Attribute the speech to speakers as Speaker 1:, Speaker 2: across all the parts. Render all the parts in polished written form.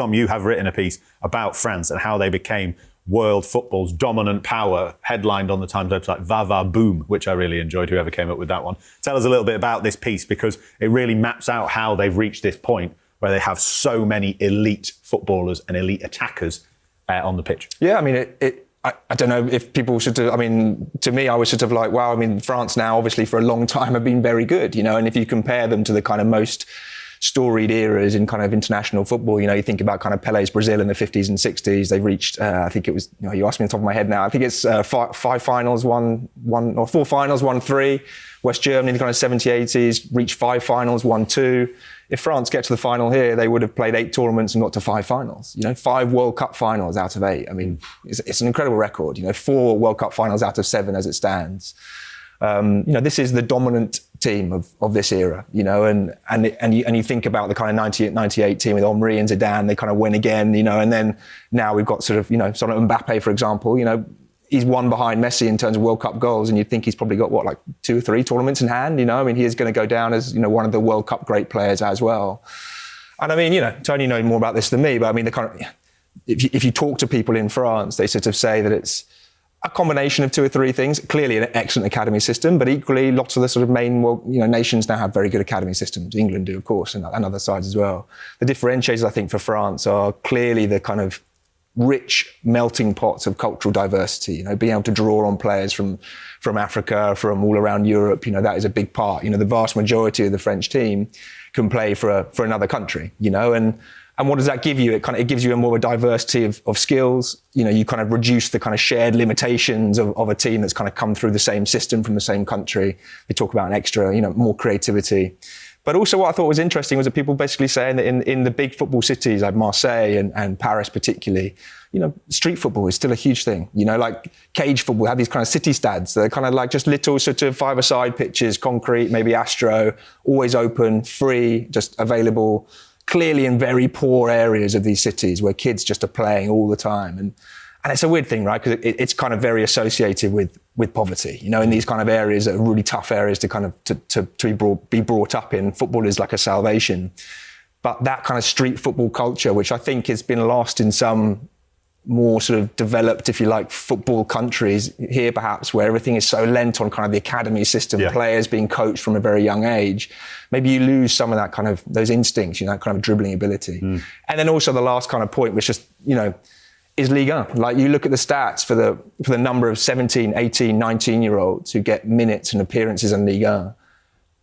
Speaker 1: Tom, you have written a piece about France and how they became world football's dominant power, headlined on the Times website, Va Va Boom, which I really enjoyed, whoever came up with that one. Tell us a little bit about this piece, because it really maps out how they've reached this point where they have so many elite footballers and elite attackers on the pitch.
Speaker 2: Yeah, I mean, I don't know if people should do, I mean, to me, I was sort of like, wow, I mean, France now, obviously, for a long time have been very good, you know, and if you compare them to the kind of most storied eras in kind of international football, you know, you think about kind of Pele's Brazil in the 50s and 60s, they've reached, I think it was, you know, you asked me on top of my head now, I think it's five finals, or four finals, won three. West Germany in the kind of 70s, 80s, reached 5 finals, won 2. If France get to the final here, they would have played 8 tournaments and got to 5 finals. You know, 5 World Cup finals out of 8. I mean, it's an incredible record. You know, 4 World Cup finals out of 7 as it stands. You know, this is the dominant team of this era. You know, and you think about the kind of 98 team with Henry and Zidane. They kind of win again. You know, and then now we've got sort of, you know, sort of Mbappe, for example. You know, he's one behind Messi in terms of World Cup goals, and you'd think he's probably got, like 2 or 3 tournaments in hand, you know? I mean, he is going to go down as, you know, one of the World Cup great players as well. And I mean, you know, Tony knows more about this than me, but I mean, the kind of, if you talk to people in France, they sort of say that it's a combination of 2 or 3 things. Clearly an excellent academy system, but equally lots of the sort of main, you know, nations now have very good academy systems. England do, of course, and other sides as well. The differentiators, I think, for France are clearly the kind of rich melting pots of cultural diversity, you know, being able to draw on players from Africa, from all around Europe, you know, that is a big part. You know, the vast majority of the French team can play for another country, you know, and what does that give you? It gives you a more diversity of skills. You know, you kind of reduce the kind of shared limitations of a team that's kind of come through the same system from the same country. They talk about an extra, you know, more creativity. But also what I thought was interesting was that people basically saying that in the big football cities like Marseille and Paris particularly, you know, street football is still a huge thing. You know, like cage football, have these kind of city stads. They're kind of like just little sort of 5-a-side pitches, concrete, maybe Astro, always open, free, just available, clearly in very poor areas of these cities where kids just are playing all the time. And it's a weird thing, right? Because it's kind of very associated with poverty. You know, in these kind of areas that are really tough areas to kind of to be brought up in, football is like a salvation. But that kind of street football culture, which I think has been lost in some more sort of developed, if you like, football countries here, perhaps, where everything is so lent on kind of the academy system, players being coached from a very young age. Maybe you lose some of that kind of, those instincts, you know, that kind of dribbling ability. And then also the last kind of point, which just, you know, is Ligue 1. Like, you look at the stats for the number of 17, 18, 19-year-olds who get minutes and appearances in Ligue 1.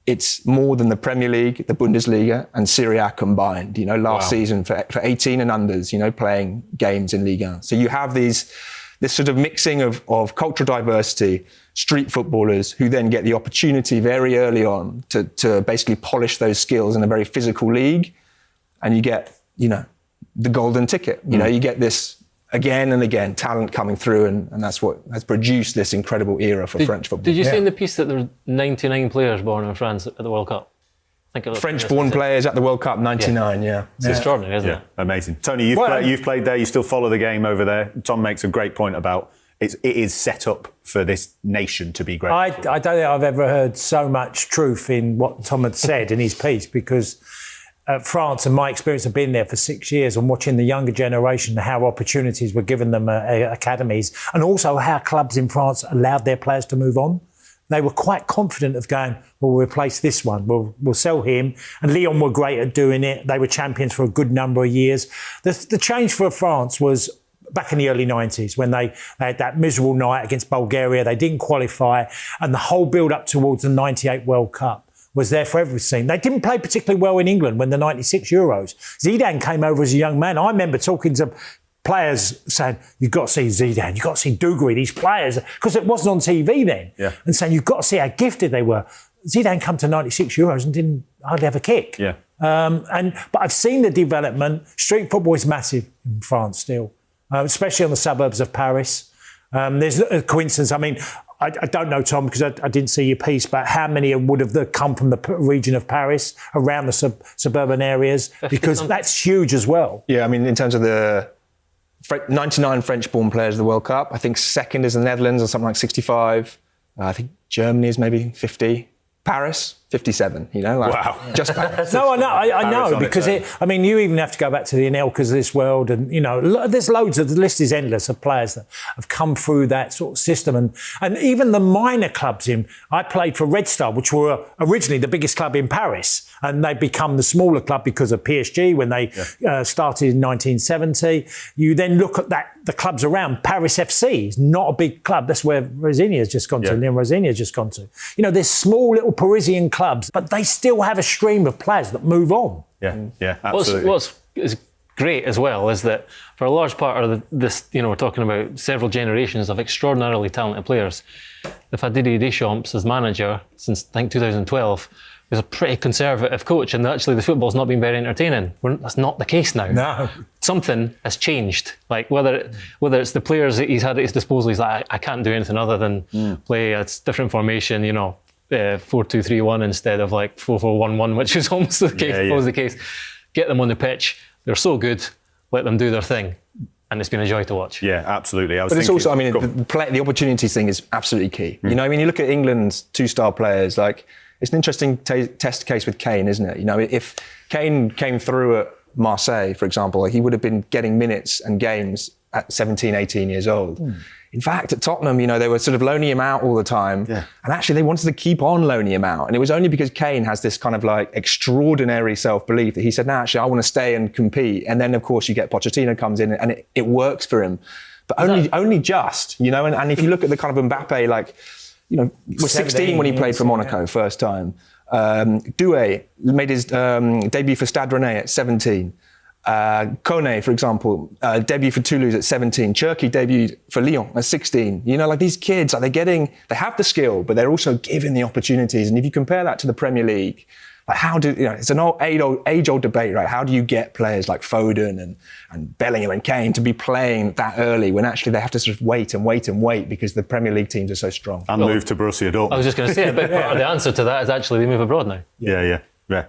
Speaker 2: It's more than the Premier League, the Bundesliga, and Serie A combined. You know, last season for 18 and unders, you know, playing games in Ligue 1. So you have this sort of mixing of cultural diversity, street footballers who then get the opportunity very early on to basically polish those skills in a very physical league, and you get, you know, the golden ticket. You know, you get this again and again, talent coming through, and that's what has produced this incredible era for French football.
Speaker 3: Did you say in the piece that there were 99 players born in France at the World Cup?
Speaker 2: French-born players at the World Cup, 99, It's
Speaker 3: extraordinary, isn't it?
Speaker 1: Amazing. Tony, you've played there, you still follow the game over there. Tom makes a great point about it is set up for this nation to be great.
Speaker 4: I don't think I've ever heard so much truth in what Tom had said in his piece, because France, and my experience of being there for 6 years and watching the younger generation, how opportunities were given them at academies, and also how clubs in France allowed their players to move on. They were quite confident of going, well, we'll replace this one, we'll sell him. And Lyon were great at doing it. They were champions for a good number of years. The change for France was back in the early 90s when they had that miserable night against Bulgaria. They didn't qualify, and the whole build-up towards the 98 World Cup was there for everything. They didn't play particularly well in England when the 96 Euros. Zidane came over as a young man. I remember talking to players saying, you've got to see Zidane, you've got to see Dougoury, these players, because it wasn't on TV then, and saying you've got to see how gifted they were. Zidane come to 96 Euros and didn't hardly have a kick. But I've seen the development. Street football is massive in France still, especially on the suburbs of Paris. There's a coincidence. I mean, I don't know, Tom, because I didn't see your piece, but how many would have come from the region of Paris, around the suburban areas? Because that's huge as well.
Speaker 2: Yeah, I mean, in terms of the 99 French-born players of the World Cup, I think second is the Netherlands, or something like 65. I think Germany is maybe 50. Paris, 57, you know? Like,
Speaker 1: Wow.
Speaker 2: Just Paris.
Speaker 4: No, I know, I
Speaker 1: Paris
Speaker 4: know,
Speaker 1: on
Speaker 4: because
Speaker 1: its
Speaker 4: I mean, you even have to go back to the Anelkas of this world, and you know, there's loads of, the list is endless of players that have come through that sort of system, and even the minor clubs. I played for Red Star, which were originally the biggest club in Paris, and they become the smaller club because of PSG when they started in 1970. You then look at the clubs around. Paris FC is not a big club. That's where Rosini has just gone to. Leon Rosini has just gone to. You know, there's small little Parisian clubs, but they still have a stream of players that move on.
Speaker 1: Yeah, absolutely.
Speaker 3: What's is great as well is that for a large part of this, you know, we're talking about several generations of extraordinarily talented players. They've had Didier Deschamps as manager since, I think, 2012. He was a pretty conservative coach, and actually the football's not been very entertaining. That's not the case now.
Speaker 4: No.
Speaker 3: Something has changed. Like whether it's the players that he's had at his disposal, he's like, I can't do anything other than play a different formation, you know, 4-2-3-1 instead of like 4-4-1-1, which was almost the case. Was the case. Get them on the pitch. They're so good. Let them do their thing. And it's been a joy to watch.
Speaker 1: Yeah, absolutely.
Speaker 2: But it's also, I mean, the opportunities thing is absolutely key. You know, I mean, you look at England's two-star players, like, it's an interesting test case with Kane, isn't it? You know, if Kane came through at Marseille, for example, he would have been getting minutes and games at 17, 18 years old. In fact, at Tottenham, you know, they were sort of loaning him out all the time. Yeah. And actually, they wanted to keep on loaning him out. And it was only because Kane has this kind of like extraordinary self-belief that he said, no, actually, I want to stay and compete. And then, of course, you get Pochettino comes in and it works for him. But only just, you know, and if you look at the kind of Mbappe, like, you know, was 16 when he played for Monaco first time. Doué made his debut for Stade Rennais at 17. Kone, for example, debuted for Toulouse at 17. Cherki debuted for Lyon at 16. You know, like these kids, they have the skill, but they're also given the opportunities. And if you compare that to the Premier League, like it's an age-old debate, right? How do you get players like Foden and Bellingham and Kane to be playing that early when actually they have to sort of wait because the Premier League teams are so strong?
Speaker 1: And move to Borussia Dortmund.
Speaker 3: I was just going to say, a big part of the answer to that is actually they move abroad now.
Speaker 1: Yeah,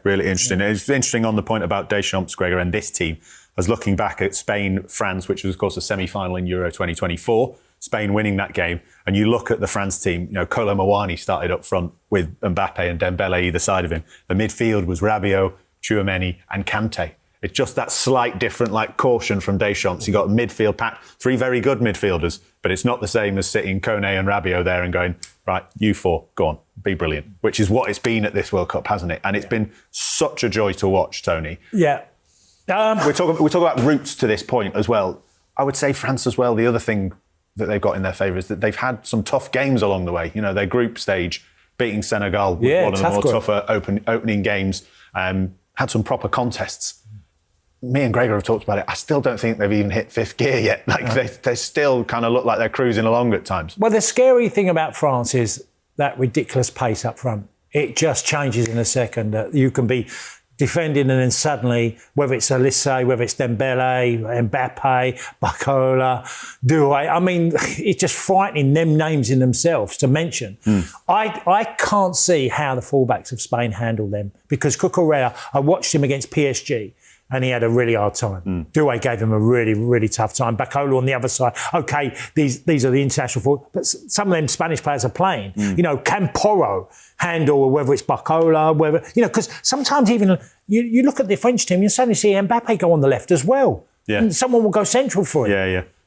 Speaker 1: really interesting. It's interesting on the point about Deschamps, Gregor, and this team. I was looking back at Spain, France, which was, of course, a semi-final in Euro 2024. Spain winning that game, and you look at the France team, you know, Kolo Muani started up front with Mbappe and Dembele either side of him. The midfield was Rabiot, Tchouaméni and Kante. It's just that slight different, like, caution from Deschamps. You got a midfield pack, three very good midfielders, but it's not the same as sitting Kone and Rabiot there and going, right, you four, go on, be brilliant, which is what it's been at this World Cup, hasn't it? And it's been such a joy to watch, Tony.
Speaker 4: Yeah.
Speaker 1: We talk about routes to this point as well. I would say France as well, the other thing that they've got in their favour is that they've had some tough games along the way. You know, their group stage, beating Senegal with one of the more tougher opening games, had some proper contests. Me and Gregor have talked about it. I still don't think they've even hit fifth gear yet. Like they still kind of look like they're cruising along at times.
Speaker 4: Well, the scary thing about France is that ridiculous pace up front. It just changes in a second. You can be defending and then suddenly, whether it's Olise, whether it's Dembele, Mbappe, Barcola, Doué, I mean, it's just frightening, them names in themselves to mention. I can't see how the fullbacks of Spain handle them, because Cucurella, I watched him against PSG and he had a really hard time. Doué gave him a really, really tough time. Barcola on the other side. OK, these are the international forwards, but some of them Spanish players are playing. You know, can Porro handle, whether it's Barcola, whether, you know, because sometimes even you look at the French team, you suddenly see Mbappe go on the left as well.
Speaker 1: Yeah.
Speaker 4: And someone will go central for it.
Speaker 1: Yeah.